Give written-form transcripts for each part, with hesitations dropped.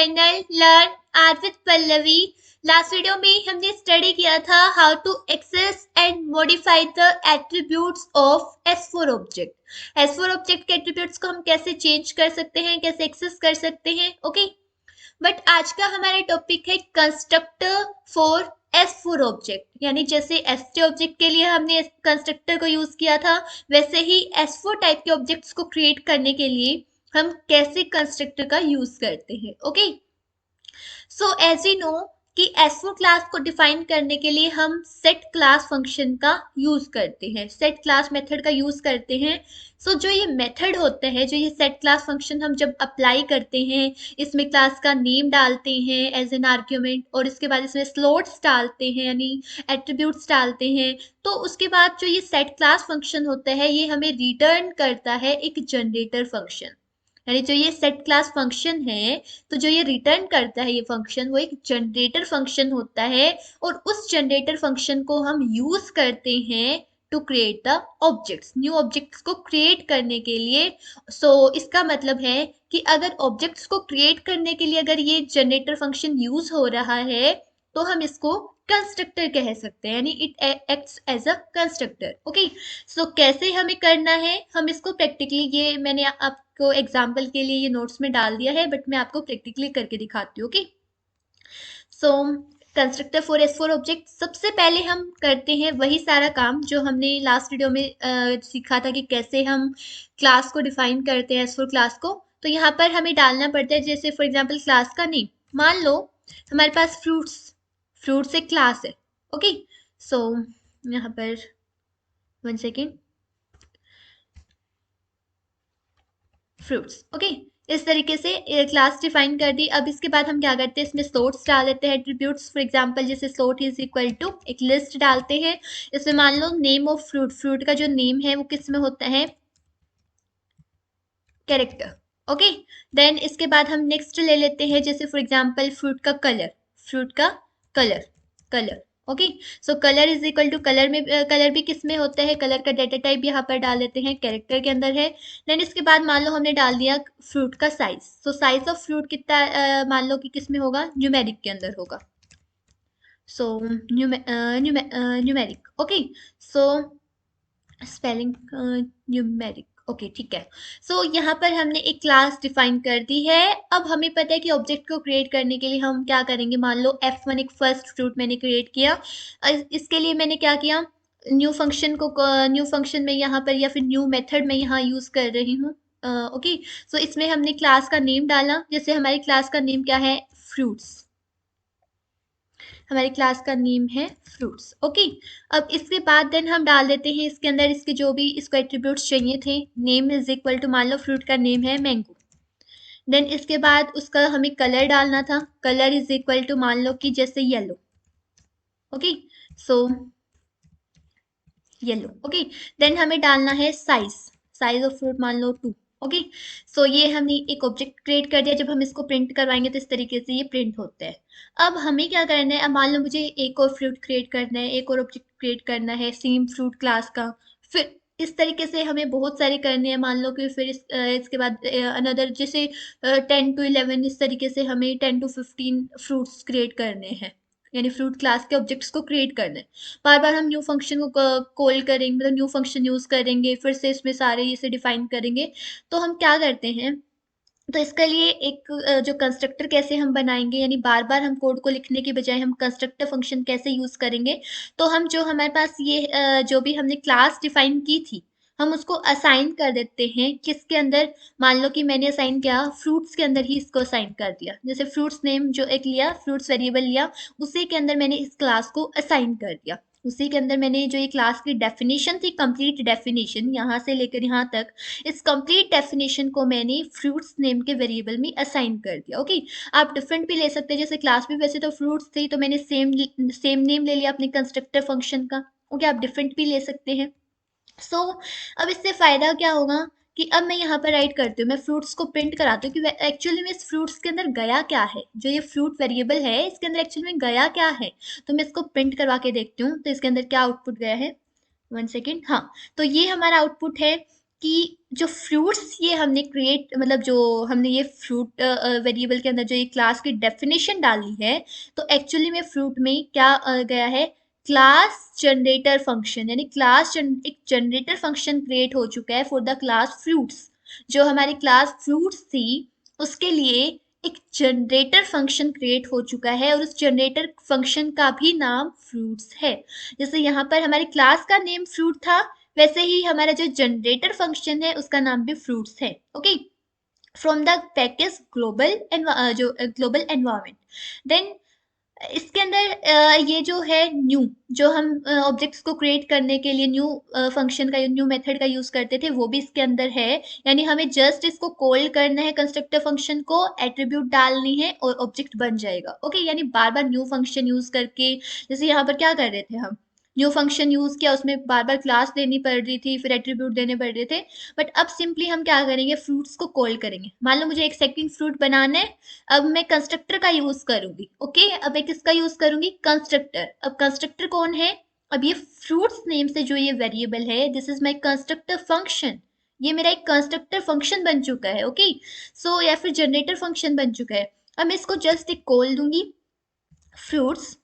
Channel learn R with Pallavi. Last video में हमने study किया था how to access and modify the attributes of S4 object. S4 object के attributes को हम कैसे चेंज कर सकते हैं, कैसे एक्सेस कर सकते हैं। ओके, बट आज का हमारा टॉपिक है कंस्ट्रक्टर फॉर S4 ऑब्जेक्ट। यानी जैसे S3 ऑब्जेक्ट के लिए हमने कंस्ट्रक्टर को यूज किया था, वैसे ही S4 टाइप के ऑब्जेक्ट्स को क्रिएट करने के लिए हम कैसे कंस्ट्रक्टर का यूज करते हैं। Okay, so as we know कि S4 क्लास को डिफाइन करने के लिए हम सेट क्लास फंक्शन का यूज करते हैं, सेट क्लास मेथड का यूज करते हैं। सो जो ये मेथड होते हैं, जो ये सेट क्लास फंक्शन हम जब अप्लाई करते हैं, इसमें क्लास का नेम डालते हैं एज एन आर्ग्यूमेंट, और इसके बाद इसमें स्लॉट्स डालते हैं यानी एट्रीब्यूट्स डालते हैं, तो उसके बाद जो ये सेट क्लास फंक्शन होता है ये हमें रिटर्न करता है एक जनरेटर फंक्शन। यानी जो ये सेट क्लास फंक्शन है, तो जो ये रिटर्न करता है ये फंक्शन, वो एक जनरेटर फंक्शन होता है, और उस जनरेटर फंक्शन को हम यूज करते हैं to create the objects, new objects को क्रिएट करने के लिए। इसका मतलब है कि अगर ऑब्जेक्ट्स को क्रिएट करने के लिए अगर ये जनरेटर फंक्शन यूज हो रहा है, तो हम इसको कंस्ट्रक्टर कह सकते हैं, यानी it acts as a constructor. Okay, so कैसे हमें करना है, हम इसको प्रैक्टिकली, ये मैंने आपको एग्जाम्पल के लिए ये नोट्स में डाल दिया है, बट मैं आपको प्रैक्टिकली करके दिखाती हूँ। Okay, so constructor for S4 object, सबसे पहले हम करते हैं वही सारा काम जो हमने लास्ट वीडियो में सीखा था कि कैसे हम क्लास को डिफाइन करते हैं, S4 क्लास को। तो यहाँ पर हमें डालना पड़ता है, जैसे फॉर एग्जाम्पल क्लास का नेम, मान लो हमारे पास फ्रूट्स एक क्लास है। ओके, सो यहाँ पर 1 सेकेंड, फ्रूट्स। ओके, इस तरीके से क्लास डिफाइन कर दी। अब इसके बाद हम क्या करते हैं, इसमें स्लॉट्स डाल देते हैं एट्रीब्यूट्स। फॉर एग्जांपल जैसे स्लॉट इज इक्वल टू एक लिस्ट डालते हैं, इसमें मान लो नेम ऑफ फ्रूट, फ्रूट का जो नेम है वो किस में होता है, कैरेक्टर। ओके, देन इसके बाद हम नेक्स्ट ले लेते हैं, जैसे फॉर एग्जांपल फ्रूट का कलर, फ्रूट का colour, colour. Okay, so colour is equal to, colour में कलर भी किस में होता है, कलर का डेटा टाइप यहाँ पर डाल देते हैं, कैरेक्टर के अंदर है। देन इसके बाद मान लो हमने डाल दिया फ्रूट का size, so size of fruit कितना मान लो कि किस में होगा, न्यूमेरिक के अंदर होगा। सो न्यूमेरिक। ओके, सो स्पेलिंग न्यूमेरिक। ओके, ठीक है। सो यहाँ पर हमने एक क्लास डिफाइन कर दी है। अब हमें पता है कि ऑब्जेक्ट को क्रिएट करने के लिए हम क्या करेंगे, मान लो F1 एक फर्स्ट फ्रूट मैंने क्रिएट किया। इसके लिए मैंने क्या किया, न्यू फंक्शन को, न्यू फंक्शन में यहाँ पर या फिर न्यू मेथड में यहाँ यूज कर रही हूँ। ओके, सो इसमें हमने क्लास का नेम डाला, जैसे हमारी क्लास का नेम क्या है, फ्रूट्स। हमारी क्लास का नेम है फ्रूट्स। ओके, अब इसके बाद देन हम डाल देते हैं इसके अंदर इसके जो भी इसको एट्रीब्यूट्स चाहिए थे। नेम इज इक्वल टू, मान लो फ्रूट का नेम है मैंगो। देन इसके बाद उसका हमें कलर डालना था, कलर इज इक्वल टू मान लो कि जैसे yellow. Okay, so yellow. Okay, then हमें डालना है साइज, साइज ऑफ फ्रूट मान लो 2। ओके, सो ये हमने एक ऑब्जेक्ट क्रिएट कर दिया, जब हम इसको प्रिंट करवाएंगे तो इस तरीके से ये प्रिंट होता है। अब हमें क्या करना है, अब मान लो मुझे एक और फ्रूट क्रिएट करना है, एक और ऑब्जेक्ट क्रिएट करना है सेम फ्रूट क्लास का। फिर इस तरीके से हमें बहुत सारे करने हैं, मान लो कि फिर इसके बाद अनदर जैसे 10 to 11, इस तरीके से हमें 10 to 15 फ्रूट्स क्रिएट करने हैं, यानी फ्रूट क्लास के ऑब्जेक्ट्स को क्रिएट करना है। बार बार हम न्यू फंक्शन को कॉल करेंगे, मतलब न्यू फंक्शन यूज करेंगे, फिर से इसमें सारे इसे डिफाइन करेंगे। तो हम क्या करते हैं, तो इसके लिए एक जो कंस्ट्रक्टर कैसे हम बनाएंगे, यानी बार बार हम कोड को लिखने की बजाय हम कंस्ट्रक्टर फंक्शन कैसे यूज करेंगे। तो हम जो हमारे पास ये जो भी हमने क्लास डिफाइन की थी, हम उसको असाइन कर देते हैं किसके अंदर, मान लो कि मैंने असाइन किया फ्रूट्स के अंदर ही, इसको असाइन कर दिया। जैसे फ्रूट्स नेम जो एक लिया, फ्रूट्स वेरिएबल लिया, उसी के अंदर मैंने इस क्लास को असाइन कर दिया। उसी के अंदर मैंने जो ये क्लास की डेफिनेशन थी, कंप्लीट डेफिनेशन यहाँ से लेकर यहाँ तक, इस कंप्लीट डेफिनेशन को मैंने फ्रूट्स नेम के वेरिएबल में असाइन कर दिया। ओके, आप डिफरेंट भी ले सकते हैं, जैसे क्लास भी वैसे तो फ्रूट्स थी, तो मैंने सेम नेम ले लिया अपने कंस्ट्रक्टर फंक्शन का। ओके, आप डिफरेंट भी ले सकते हैं। अब इससे फायदा क्या होगा कि अब मैं यहाँ पर राइट करती हूँ, मैं फ्रूट्स को प्रिंट कराती हूँ कि एक्चुअली में इस फ्रूट्स के अंदर गया क्या है, जो ये फ्रूट वेरिएबल है इसके अंदर एक्चुअली में गया क्या है। तो मैं इसको प्रिंट करवा के देखती हूँ, तो इसके अंदर क्या आउटपुट गया है, 1 सेकेंड। हाँ, तो ये हमारा आउटपुट है कि जो फ्रूट्स ये हमने क्रिएट मतलब जो हमने ये फ्रूट वेरिएबल के अंदर जो ये क्लास की डेफिनेशन डाली है, तो एक्चुअली में फ्रूट में क्या गया है, क्लास जनरेटर फंक्शन, यानी एक जनरेटर फंक्शन क्रिएट हो चुका है फॉर द क्लास फ्रूट्स। जो हमारी क्लास फ्रूट्स थी उसके लिए एक जनरेटर फंक्शन क्रिएट हो चुका है, और उस जनरेटर फंक्शन का भी नाम फ्रूट्स है। जैसे यहाँ पर हमारी क्लास का नेम फ्रूट था, वैसे ही हमारा जो जनरेटर फंक्शन है उसका नाम भी फ्रूट्स है। Okay, from the package global जो ग्लोबल एनवायरनमेंट। देन इसके अंदर ये जो है न्यू, जो हम ऑब्जेक्ट्स को क्रिएट करने के लिए न्यू फंक्शन का न्यू मेथड का यूज करते थे, वो भी इसके अंदर है। यानी हमें जस्ट इसको कॉल करना है, कंस्ट्रक्टर फंक्शन को एट्रीब्यूट डालनी है और ऑब्जेक्ट बन जाएगा। ओके, यानी बार बार न्यू फंक्शन यूज करके, जैसे यहाँ पर क्या कर रहे थे हम, न्यू फंक्शन यूज किया, उसमें बार बार क्लास देनी पड़ रही थी, फिर एट्रीब्यूट देने पड़ रहे थे। बट अब सिंपली हम क्या करेंगे, फ्रूट्स को कॉल करेंगे। मान लो मुझे एक सेकंड फ्रूट बनाना है, अब मैं कंस्ट्रक्टर का यूज करूंगी। ओके, अब एक किसका यूज करूंगी, कंस्ट्रक्टर। अब कंस्ट्रक्टर कौन है, अब ये फ्रूट्स नेम से जो ये वेरिएबल है, this is my constructor function. ये मेरा एक कंस्ट्रक्टर फंक्शन बन चुका है। ओके, सो या फिर जनरेटर फंक्शन बन चुका है। अब मैं इसको जस्ट एक कॉल दूंगी, फ्रूट्स।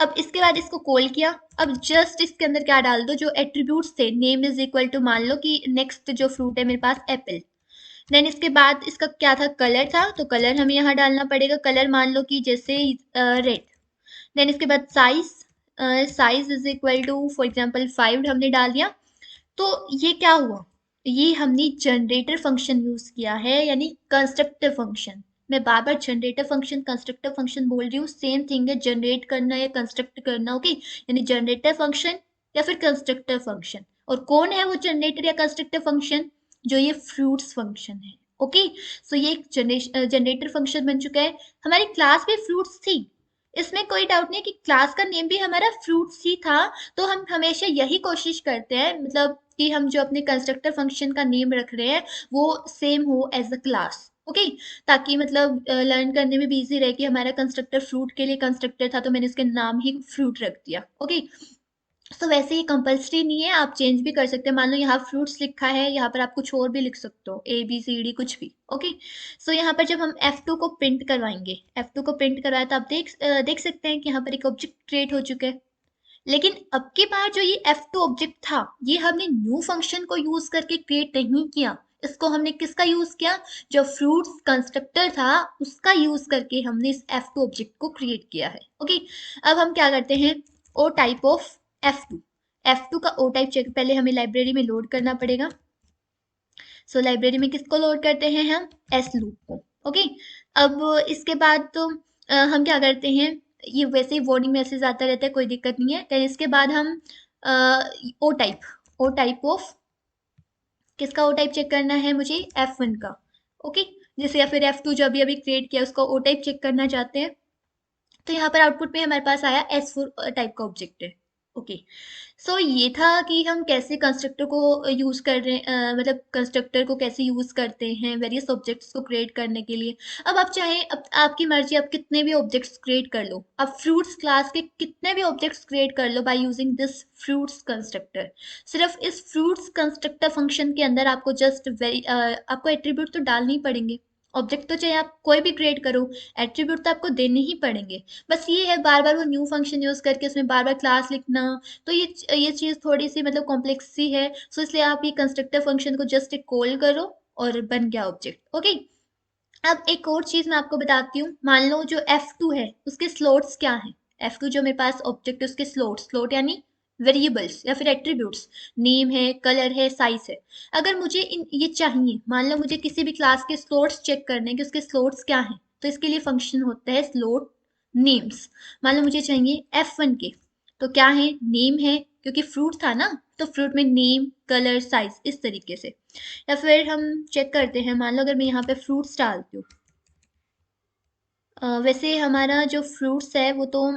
अब इसके बाद इसको कॉल किया, अब जस्ट इसके अंदर क्या डाल दो, जो एट्रीब्यूट्स थे, नेम इज इक्वल टू, मान लो कि नेक्स्ट जो फ्रूट है मेरे पास एप्पल। देन इसके बाद इसका क्या था, कलर था, तो कलर हमें यहाँ डालना पड़ेगा, कलर मान लो कि जैसे रेड। देन इसके बाद size, size is equal to for example 5 हमने डाल दिया। तो ये क्या हुआ, ये हमने जनरेटर फंक्शन यूज किया है, यानी कंस्ट्रक्टर फंक्शन। मैं बार बार जनरेटर फंक्शन कंस्ट्रक्टर फंक्शन बोल रही हूँ, सेम थिंग है, जनरेट करना या कंस्ट्रक्ट करना। ओके, यानी जनरेटर फंक्शन या फिर कंस्ट्रक्टर फंक्शन। और कौन है वो जनरेटर या कंस्ट्रक्टर फंक्शन, जो ये फ्रूट्स फंक्शन है। ओके, सो ये एक जनरेटर फंक्शन बन चुका है। हमारी क्लास भी फ्रूट्स थी, इसमें कोई डाउट नहीं कि क्लास का नेम भी हमारा फ्रूट्स ही था। तो हम हमेशा यही कोशिश करते हैं, मतलब कि हम जो अपने कंस्ट्रक्टर फंक्शन का नेम रख रहे हैं वो सेम हो एज अ क्लास। ओके, ताकि मतलब लर्न करने में भी इजी रहे कि हमारा कंस्ट्रक्टर फ्रूट के लिए कंस्ट्रक्टर था, तो मैंने इसके नाम ही फ्रूट रख दिया। ओके, तो वैसे ये कंपल्सरी नहीं है, आप चेंज भी कर सकते हैं। मान लो यहाँ फ्रूट्स लिखा है, यहाँ पर आप कुछ और भी लिख सकते हो, ABCD कुछ भी। ओके, सो यहाँ पर जब हम F2 को प्रिंट करवाएंगे, F2 को प्रिंट करवाया, तो आप देख सकते हैं कि यहाँ पर एक ऑब्जेक्ट क्रिएट हो चुका है। लेकिन अब की बार जो ये F2 ऑब्जेक्ट था, ये हमने न्यू फंक्शन को यूज करके क्रिएट नहीं किया, इसको हमने किसका यूज किया, जो फ्रूट्स कंस्ट्रक्टर था उसका यूज करके हमने इस F2 ऑब्जेक्ट को क्रिएट किया है। ओके, अब हम क्या करते हैं, ओ टाइप ऑफ F2। F2 का ओ टाइप चेक पहले हमें लाइब्रेरी में लोड करना पड़ेगा। सो लाइब्रेरी में किसको लोड करते हैं, हम एस लूप को। ओके, अब इसके बाद तो हम क्या करते हैं, ये वैसे ही वार्निंग मैसेज आता रहता है, कोई दिक्कत नहीं है। देन इसके बाद हम ओ टाइप ऑफ, किसका ओ टाइप चेक करना है मुझे, F1 का। ओके, जैसे या फिर F2 जो अभी अभी क्रिएट किया उसका ओ टाइप चेक करना चाहते हैं, तो यहाँ पर आउटपुट में हमारे पास आया S4 टाइप का ऑब्जेक्ट है। ओके, सो ये था कि हम कैसे कंस्ट्रक्टर को यूज कर रहे हैं, मतलब कंस्ट्रक्टर को कैसे यूज करते हैं वेरियस ऑब्जेक्ट्स को क्रिएट करने के लिए। अब आप चाहें, अब आपकी मर्जी, आप कितने भी ऑब्जेक्ट्स क्रिएट कर लो, आप फ्रूट्स क्लास के कितने भी ऑब्जेक्ट्स क्रिएट कर लो by using this fruits constructor. सिर्फ इस फ्रूट्स कंस्ट्रक्टर फंक्शन के अंदर आपको जस्ट आपको एट्रीब्यूट तो डालने ही पड़ेंगे। ऑब्जेक्ट तो चाहे आप कोई भी क्रिएट करो, एट्रीब्यूट तो आपको देने ही पड़ेंगे। बस ये है, बार बार वो न्यू फंक्शन यूज करके उसमें बार बार क्लास लिखना, तो ये चीज़ थोड़ी सी मतलब कॉम्प्लेक्स सी है। सो इसलिए आप ये कंस्ट्रक्टर फंक्शन को जस्ट एक कॉल करो और बन गया ऑब्जेक्ट। ओके, अब एक और चीज मैं आपको बताती हूँ, मान लो जो F2 है उसके स्लोट्स क्या हैं। F2 जो मेरे पास ऑब्जेक्ट है उसके स्लोट यानी वेरिएबल्स या फिर एट्रीब्यूट्स, नेम है, कलर है, साइज है। अगर मुझे ये चाहिए, मान लो मुझे किसी भी क्लास के स्लोट्स चेक करने हैं कि उसके स्लोट्स क्या हैं, तो इसके लिए फंक्शन होता है स्लोट नेम्स। मान लो मुझे चाहिए F1 के, तो क्या है, नेम है, क्योंकि फ्रूट था ना, तो फ्रूट में नेम, कलर, साइज, इस तरीके से। या फिर हम चेक करते हैं, मान लो अगर मैं यहाँ पे फ्रूट्स डालती हूँ, वैसे हमारा जो फ्रूट्स है वो तो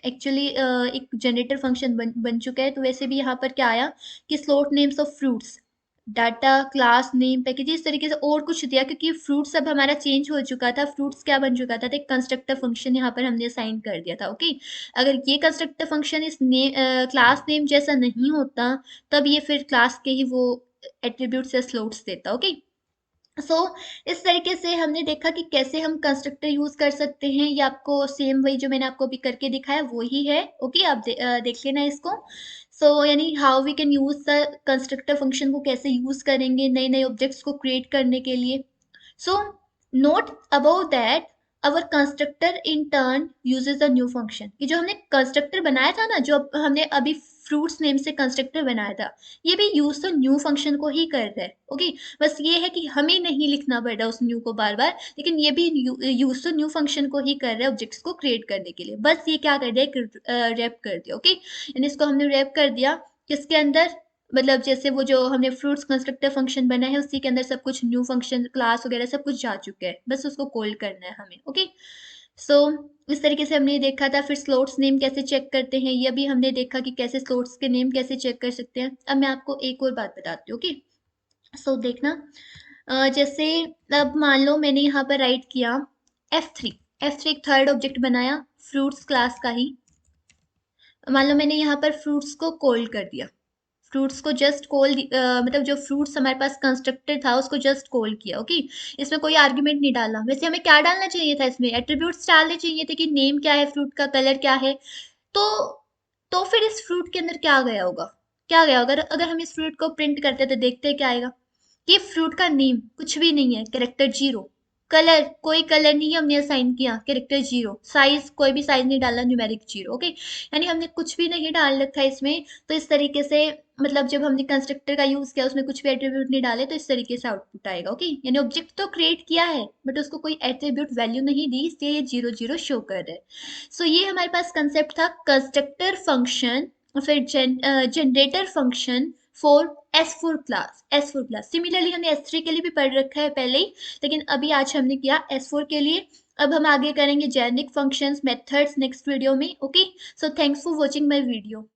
एक्चुअली एक जनरेटर फंक्शन बन चुका है, तो वैसे भी यहाँ पर क्या आया कि slot names of fruits, data, class name, package, इस तरीके से और कुछ दिया, क्योंकि फ्रूट्स अब हमारा चेंज हो चुका था। फ्रूट्स क्या बन चुका था, तो एक कंस्ट्रक्टर फंक्शन यहाँ पर हमने असाइन कर दिया था। ओके, अगर ये कंस्ट्रक्टर फंक्शन इस क्लास नेम जैसा नहीं होता, तब ये फिर क्लास के ही वो एट्रीब्यूट्स या स्लोट्स देता। ओके, सो इस तरीके से हमने देखा कि कैसे हम कंस्ट्रक्टर यूज कर सकते हैं। ये आपको सेम वही जो मैंने आपको अभी करके दिखाया वही है। ओके, आप देख लेना इसको। सो यानी how we can use the constructor function को कैसे यूज करेंगे नए नए ऑब्जेक्ट्स को क्रिएट करने के लिए। So note about that our constructor in turn uses the new function. ये जो हमने कंस्ट्रक्टर बनाया था ना, जो हमने अभी फ्रूट्स नेम से कंस्ट्रक्टर बनाया था, ये भी यूज तो न्यू फंक्शन को ही कर रहा है। ओके, बस ये है कि हमें नहीं लिखना पड़ रहा उस न्यू को बार बार, लेकिन ये भी यूज तो न्यू फंक्शन को ही कर रहा है ऑब्जेक्ट्स को क्रिएट करने के लिए। बस ये क्या कर दिया, रैप कर दिया। ओके, यानी इसको हमने रैप कर दिया किसके अंदर, मतलब जैसे वो जो हमने फ्रूट्स कंस्ट्रक्टर फंक्शन बना है उसी के अंदर सब कुछ न्यू फंक्शन क्लास वगैरह सब कुछ जा चुका है, बस उसको कॉल करना है हमें। ओके, सो इस तरीके से हमने ये देखा था। फिर स्लोट्स नेम कैसे चेक करते हैं ये भी हमने देखा कि कैसे स्लोट्स के नेम कैसे चेक कर सकते हैं। अब मैं आपको एक और बात बताती हूँ। ओके, सो देखना, जैसे अब मान लो मैंने यहाँ पर राइट किया F3। F3 एक थर्ड ऑब्जेक्ट बनाया फ्रूट्स क्लास का ही। मान लो मैंने यहाँ पर फ्रूट्स को कॉल कर दिया, फ्रूट्स को जस्ट कॉल, मतलब जो फ्रूट्स हमारे पास कंस्ट्रक्टर था उसको जस्ट कॉल किया। ओके, इसमें कोई आर्ग्यूमेंट नहीं डाला। वैसे हमें क्या डालना चाहिए था, इसमें एट्रीब्यूट्स डालने चाहिए थे कि नेम क्या है फ्रूट का, कलर क्या है। तो तो फिर इस फ्रूट के अंदर क्या गया होगा, क्या गया होगा अगर हम इस फ्रूट को प्रिंट करते तो देखते क्या आएगा कि फ्रूट का नेम कुछ भी नहीं है, कैरेक्टर 0, कलर कोई कलर नहीं हमने असाइन किया, कैरेक्टर 0, साइज कोई भी साइज नहीं डाला, न्यूमेरिक 0। ओके, यानी हमने कुछ भी नहीं डाल रखा है इसमें। तो इस तरीके से मतलब जब हमने कंस्ट्रक्टर का यूज किया उसमें कुछ भी एट्रीब्यूट नहीं डाले तो इस तरीके से आउटपुट आएगा। ओके, यानी ऑब्जेक्ट तो क्रिएट किया है बट उसको कोई एट्रीब्यूट वैल्यू नहीं दी, इसलिए ये 0 0 शो कर रहा है। सो ये हमारे पास कंसेप्ट था कंस्ट्रक्टर फंक्शन, फिर generator function for S4 class. S4 class similarly हमने S3 के लिए भी पढ़ रखा है पहले ही, लेकिन अभी आज हमने किया S4 के लिए। अब हम आगे करेंगे generic functions methods next video में। Okay, so thanks for watching my video.